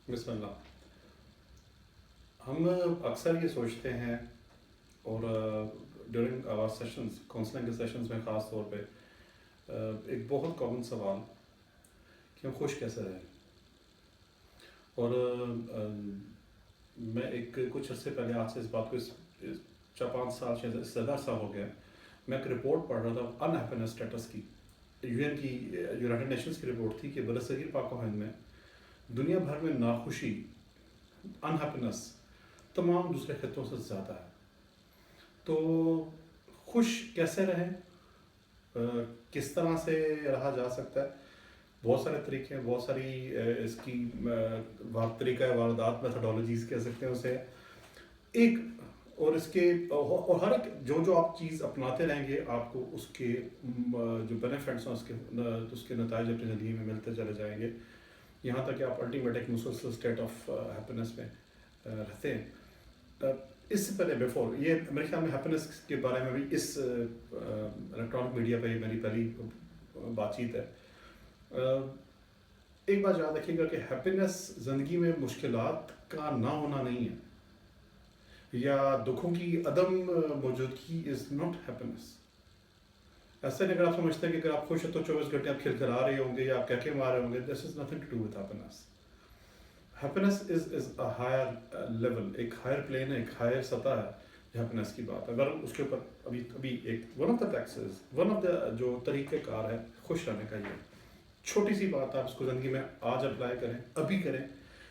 بسم اللہ. ہم اکثر یہ سوچتے ہیں اور ڈیورنگ آور سیشنز کاؤنسلنگ کے سیشنز میں خاص طور پہ ایک بہت کامن سوال کہ ہم خوش کیسے رہیں. اور میں کچھ عرصے پہلے آج سے اس بات کو 4-5 سال سے زیادہ عرصہ ہو گیا. میں ایک رپورٹ پڑھ رہا تھا ان ہیپینس اسٹیٹس کی. UN کی یونائٹڈ نیشنز کی رپورٹ تھی کہ برصغیر پاک و ہند میں دنیا بھر میں ناخوشی ان ہیپینس تمام دوسرے خطوں سے زیادہ ہے. تو خوش کیسے رہیں, کس طرح سے رہا جا سکتا ہے؟ بہت سارے طریقے ہیں, بہت ساری اس کی طریقہ واردات میتھڈالوجیز کہہ سکتے ہیں اسے. ایک اور اس کے اور ہر ایک جو آپ چیز اپناتے رہیں گے آپ کو اس کے جو بینیفٹس ہیں اس کے نتائج اپنی زندگی میں ملتے چلے جائیں گے, یہاں تک کہ آپ الٹیمیٹ ایک مسلسل اسٹیٹ آف ہیپینس میں رہتے ہیں. اس سے پہلے بیفور یہ میرے خیال میں ہیپینس کے بارے میں بھی اس الیکٹرانک میڈیا پہ میری پہلی بات چیت ہے. ایک بات یاد رکھیے گا کہ ہیپینس زندگی میں مشکلات کا نہ ہونا نہیں ہے, یا دکھوں کی عدم موجودگی از ناٹ ہیپینس. ایسا نہیں اگر آپ سمجھتے ہیں کہ اگر آپ خوش ہیں تو 24 گھنٹے آپ کھلکھلا رہے ہوں گے یا آپ کہہ کے مار رہے ہوں گے. This is nothing to do with happiness. Happiness is a higher level, ایک ہائر پلین ہے, ایک ہائر سطح ہے ہیپینس کی بات. اگر اس کے اوپر ابھی ایک one of the taxes, one of the جو طریقہ کار ہے خوش رہنے کا, یہ چھوٹی سی بات آپ اس کو زندگی میں آج اپلائی کریں, ابھی کریں,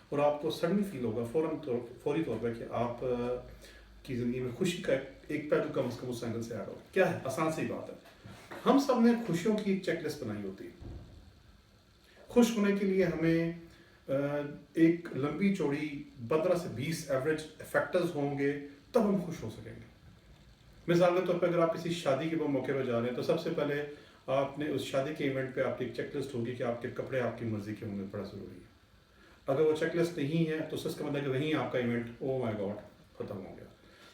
اور آپ کو سڈنلی فیل ہوگا فوری طور پہ کہ آپ کی زندگی میں خوشی کا ایک پہلو کم از کم اس اینگل سے ایڈ ہوگا. کیا ہے؟ آسان سی بات ہے. ہم سب نے خوشیوں کی ایک چیک لسٹ بنائی ہوتی ہے. خوش ہونے کے لیے ہمیں ایک لمبی چوڑی 15 سے 20 ایوریج فیکٹرز ہوں گے تب ہم خوش ہو سکیں گے. مثال کے طور پہ اگر آپ کسی شادی کے موقع پہ جا رہے ہیں تو سب سے پہلے آپ نے اس شادی کے ایونٹ پہ آپ کی ایک چیک لسٹ ہوگی کہ آپ کے کپڑے آپ کی مرضی کے ہوں گے, بڑا ضروری ہے. اگر وہ چیک لسٹ نہیں ہے تو اس کا مطلب کہ وہیں آپ کا ایونٹ او مائی گاڈ ختم ہو گیا.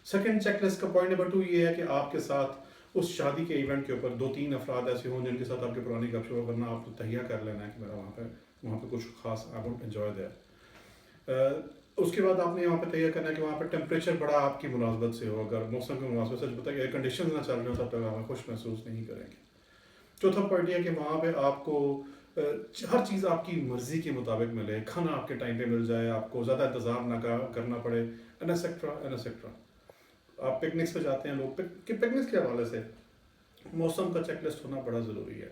سیکنڈ چیک لسٹ کا پوائنٹ نمبر 2 یہ ہے کہ آپ کے ساتھ اس شادی کے ایونٹ کے اوپر 2-3 افراد ایسے ہوں جن کے ساتھ آپ کی پرانی گپ شپ کرنا آپ کو تہیا کر لینا ہے کہ میرا وہاں پہ کچھ خاص آئی وانٹ انجوائے دیئر. اس کے بعد آپ نے وہاں پہ تیار کرنا ہے کہ وہاں پہ ٹیمپریچر بڑا آپ کی مناسبت سے ہو. اگر موسم کی مناسبت سے پتہ کہ ایئر کنڈیشن نہ چل رہے ہو تب تک آپ خوش محسوس نہیں کریں گے. چوتھا پوائنٹ یہ ہے کہ وہاں پہ آپ کو ہر چیز آپ کی مرضی کے مطابق ملے, کھانا آپ کے ٹائم پہ مل جائے, آپ کو زیادہ انتظار نہ کرنا پڑے, ایٹسیکٹرا. آپ پکنکس پہ جاتے ہیں لوگ کہ پکنکس کے حوالے سے موسم کا چیک لسٹ ہونا بڑا ضروری ہے.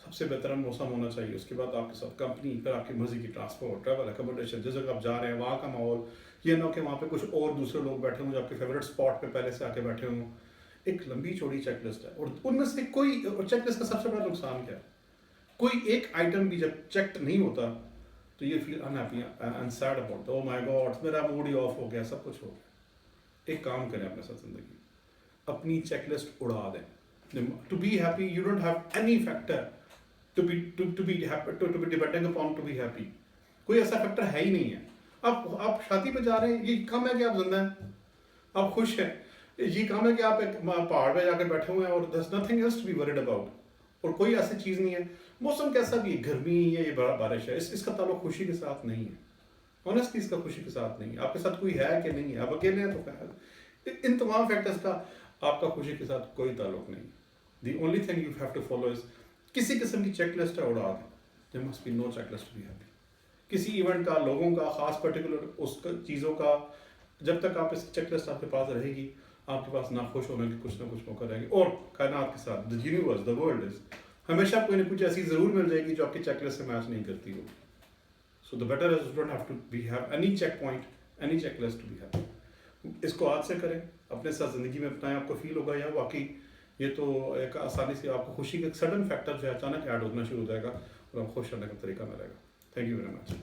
سب سے بہترین موسم ہونا چاہیے. اس کے بعد آپ کے ساتھ کمپنی, پھر آپ کی مرضی کی ٹرانسپورٹ, ٹریول, اکوموڈیشن, جس جگہ آپ جا رہے ہیں وہاں کا ماحول. یہ نہ ہو کہ وہاں پہ کچھ اور دوسرے لوگ بیٹھے ہوں جو آپ کے فیوریٹ اسپاٹ پہ پہلے سے آ کے بیٹھے ہوں. ایک لمبی چوڑی چیک لسٹ ہے, اور ان میں سے کوئی چیک لسٹ کا سب سے بڑا نقصان کیا ہے؟ کوئی ایک آئٹم بھی جب چیک نہیں ہوتا تو یہ feel unhappy and sad about, oh my god میرا موڈ ہی آف ہو گیا, سب کچھ ہو گیا. ایک کام کریں اپنے ساتھ زندگی, اپنی چیک لسٹ اڑا دیں. To be happy, you don't have any factor to be depending upon to be happy. کوئی ایسا فیکٹر ہے ہی نہیں ہے. آپ شادی پہ جا رہے ہیں, یہ کم ہے کہ آپ زندہ ہیں, آپ خوش ہیں. یہ کام ہے کہ آپ ایک پہاڑ پہ جا کے بیٹھے ہوئے ہیں اور there's nothing else to be worried about. اور کوئی ایسی چیز نہیں ہے. موسم کیسا بھی ہے, گرمی ہے, یہ بارش ہے, اس کا تعلق خوشی کے ساتھ نہیں ہے. آنیسٹلی اس کا خوشی کے ساتھ نہیں ہے. آپ کے ساتھ کوئی ہے کہ نہیں ہے, آپ اکیلے ہیں تو ان تمام فیکٹرز کا آپ کا خوشی کے ساتھ کوئی تعلق نہیں. The only thing you have to follow is کسی قسم کی چیک لسٹ ہے اڑا دیں. There must be no checklist to be happy. کسی ایونٹ کا, لوگوں کا, خاص پرٹیکولر اس چیزوں کا, جب تک آپ اس چیک لسٹ آپ کے پاس رہے گی آپ کے پاس نہ خوش ہونے کے کچھ نہ کچھ موقع رہے گی. اور کائنات کے ساتھ the universe, the world is ہمیشہ کوئی نہ کچھ ایسی ضرور مل جائے گی جو آپ کی چیک لسٹ سے میچ نہیں کرتی ہو. So the better is you don't have to have any check point, any checklist to be happy. اس کو آج سے کریں, اپنے ساتھ زندگی میں اپنائیں, آپ کو فیل ہوگا یا واقعی یہ تو ایک آسانی سے آپ کو خوشی کا ایک سڈن فیکٹر جو ہے اچانک ایڈ ہونا شروع ہو جائے گا اور آپ خوش رہنے کا طریقہ ملے گا. Thank you very much.